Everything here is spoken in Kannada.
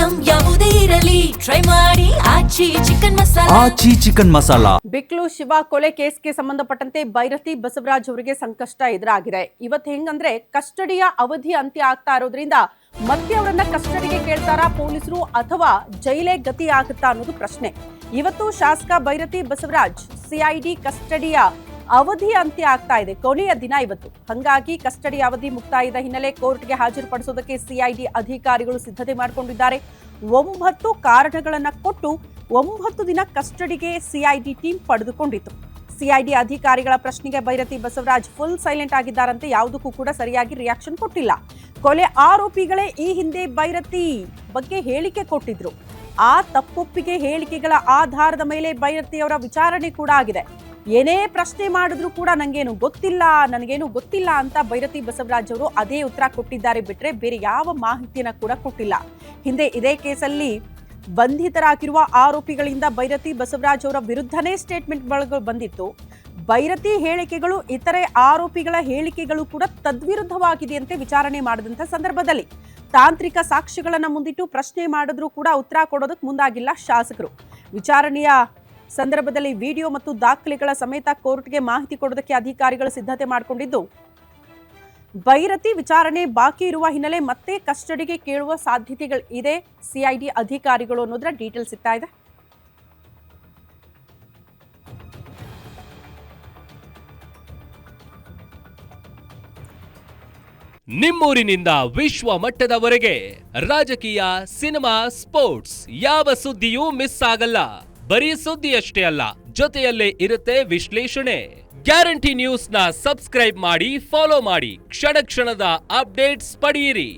ಐಟಂ ಯಾವುದೇ ಇರಲಿ ಟ್ರೈ ಮಾಡಿ ಆಚಿ ಚಿಕನ್ ಮಸಾಲಾ. ಬಿಕ್ಲು ಶಿವ ಕೊಲೆ ಕೇಸ್ಗೆ ಸಂಬಂಧಪಟ್ಟಂತೆ ಬೈರತಿ ಬಸವರಾಜ್ ಅವರಿಗೆ ಸಂಕಷ್ಟ ಎದುರಾಗಿದೆ. ಇವತ್ತು ಹೆಂಗಂದ್ರೆ ಕಸ್ಟಡಿಯ ಅವಧಿ ಅಂತ್ಯ ಆಗ್ತಾ ಇರೋದ್ರಿಂದ ಮತ್ತೆ ಅವರನ್ನ ಕಸ್ಟಡಿಗೆ ಕೇಳ್ತಾರಾ ಪೊಲೀಸರು ಅಥವಾ ಜೈಲೇ ಗತಿ ಆಗುತ್ತಾ ಅನ್ನೋದು ಪ್ರಶ್ನೆ. ಇವತ್ತು ಶಾಸಕ ಬೈರತಿ ಬಸವರಾಜ್ ಸಿಐಡಿ ಕಸ್ಟಡಿಯ ಅವಧಿ ಅಂತ್ಯ ಆಗ್ತಾ ಇದೆ, ಕೊನೆಯ ದಿನ ಇವತ್ತು. ಹಾಗಾಗಿ ಕಸ್ಟಡಿ ಅವಧಿ ಮುಕ್ತಾಯದ ಹಿನ್ನೆಲೆ ಕೋರ್ಟ್ಗೆ ಹಾಜರುಪಡಿಸೋದಕ್ಕೆ ಸಿಐಡಿ ಅಧಿಕಾರಿಗಳು ಸಿದ್ಧತೆ ಮಾಡಿಕೊಂಡಿದ್ದಾರೆ. 9 ಕಾರಣಗಳನ್ನ ಕೊಟ್ಟು 9 ದಿನ ಕಸ್ಟಡಿಗೆ ಸಿಐಡಿ ಟೀಮ್ ಪಡೆದುಕೊಂಡಿತ್ತು. ಸಿಐಡಿ ಅಧಿಕಾರಿಗಳ ಪ್ರಶ್ನೆಗೆ ಬೈರತಿ ಬಸವರಾಜ್ ಫುಲ್ ಸೈಲೆಂಟ್ ಆಗಿದ್ದಾರಂತೆ, ಯಾವುದಕ್ಕೂ ಕೂಡ ಸರಿಯಾಗಿ ರಿಯಾಕ್ಷನ್ ಕೊಟ್ಟಿಲ್ಲ. ಕೊಲೆ ಆರೋಪಿಗಳೇ ಈ ಹಿಂದೆ ಬೈರತಿ ಬಗ್ಗೆ ಹೇಳಿಕೆ ಕೊಟ್ಟಿದ್ರು. ಆ ತಪ್ಪೊಪ್ಪಿಗೆ ಹೇಳಿಕೆಗಳ ಆಧಾರದ ಮೇಲೆ ಬೈರತಿಯವರ ವಿಚಾರಣೆ ಕೂಡ ಆಗಿದೆ. ಏನೇ ಪ್ರಶ್ನೆ ಮಾಡಿದ್ರು ಕೂಡ ನನಗೇನು ಗೊತ್ತಿಲ್ಲ ಅಂತ ಬೈರತಿ ಬಸವರಾಜ್ ಅವರು ಅದೇ ಉತ್ತರ ಕೊಟ್ಟಿದ್ದಾರೆ ಬಿಟ್ರೆ ಬೇರೆ ಯಾವ ಮಾಹಿತಿಯನ್ನ ಕೂಡ ಕೊಟ್ಟಿಲ್ಲ. ಹಿಂದೆ ಇದೇ ಕೇಸಲ್ಲಿ ಬಂಧಿತರಾಗಿರುವ ಆರೋಪಿಗಳಿಂದ ಬೈರತಿ ಬಸವರಾಜ್ ಅವರ ವಿರುದ್ಧನೇ ಸ್ಟೇಟ್ಮೆಂಟ್ಗಳು ಬಂದಿತ್ತು. ಬೈರತಿ ಹೇಳಿಕೆಗಳು ಇತರೆ ಆರೋಪಿಗಳ ಹೇಳಿಕೆಗಳು ಕೂಡ ತದ್ವಿರುದ್ಧವಾಗಿದೆಯಂತೆ. ವಿಚಾರಣೆ ಮಾಡಿದಂಥ ಸಂದರ್ಭದಲ್ಲಿ ತಾಂತ್ರಿಕ ಸಾಕ್ಷ್ಯಗಳನ್ನ ಮುಂದಿಟ್ಟು ಪ್ರಶ್ನೆ ಮಾಡಿದ್ರೂ ಕೂಡ ಉತ್ತರ ಕೊಡೋದಕ್ಕೆ ಮುಂದಾಗಿಲ್ಲ ಶಾಸಕರು. ವಿಚಾರಣೆಯ ಸಂದರ್ಭದಲ್ಲಿ ವಿಡಿಯೋ ಮತ್ತು ದಾಖಲೆಗಳ ಸಮೇತ ಕೋರ್ಟ್ಗೆ ಮಾಹಿತಿ ಕೊಡೋದಕ್ಕೆ ಅಧಿಕಾರಿಗಳು ಸಿದ್ಧತೆ ಮಾಡಿಕೊಂಡಿದ್ದು, ಬೈರತಿ ವಿಚಾರಣೆ ಬಾಕಿ ಇರುವ ಹಿನ್ನೆಲೆ ಮತ್ತೆ ಕಸ್ಟಡಿಗೆ ಕೇಳುವ ಸಾಧ್ಯತೆಗಳು ಇದೆ. ಸಿಐಡಿ ಅಧಿಕಾರಿಗಳು ಅನ್ನೋದ್ರ ಡೀಟೇಲ್ಸ್ ಸಿಗ್ತಾ ಇದೆ. ನಿಮ್ಮೂರಿನಿಂದ ವಿಶ್ವ ಮಟ್ಟದವರೆಗೆ ರಾಜಕೀಯ, ಸಿನಿಮಾ, ಸ್ಪೋರ್ಟ್ಸ್ ಯಾವ ಸುದ್ದಿಯೂ ಮಿಸ್ ಆಗಲ್ಲ. ಬರೀ ಸುದ್ದಿಯಷ್ಟೇ ಅಲ್ಲ, ಜೊತೆಯಲ್ಲೇ ಇರುತ್ತೆ ವಿಶ್ಲೇಷಣೆ. ಗ್ಯಾರಂಟಿ ನ್ಯೂಸ್ನ ಸಬ್ಸ್ಕ್ರೈಬ್ ಮಾಡಿ, ಫಾಲೋ ಮಾಡಿ, ಕ್ಷಣ ಕ್ಷಣದ ಅಪ್ಡೇಟ್ಸ್ ಪಡೆಯಿರಿ.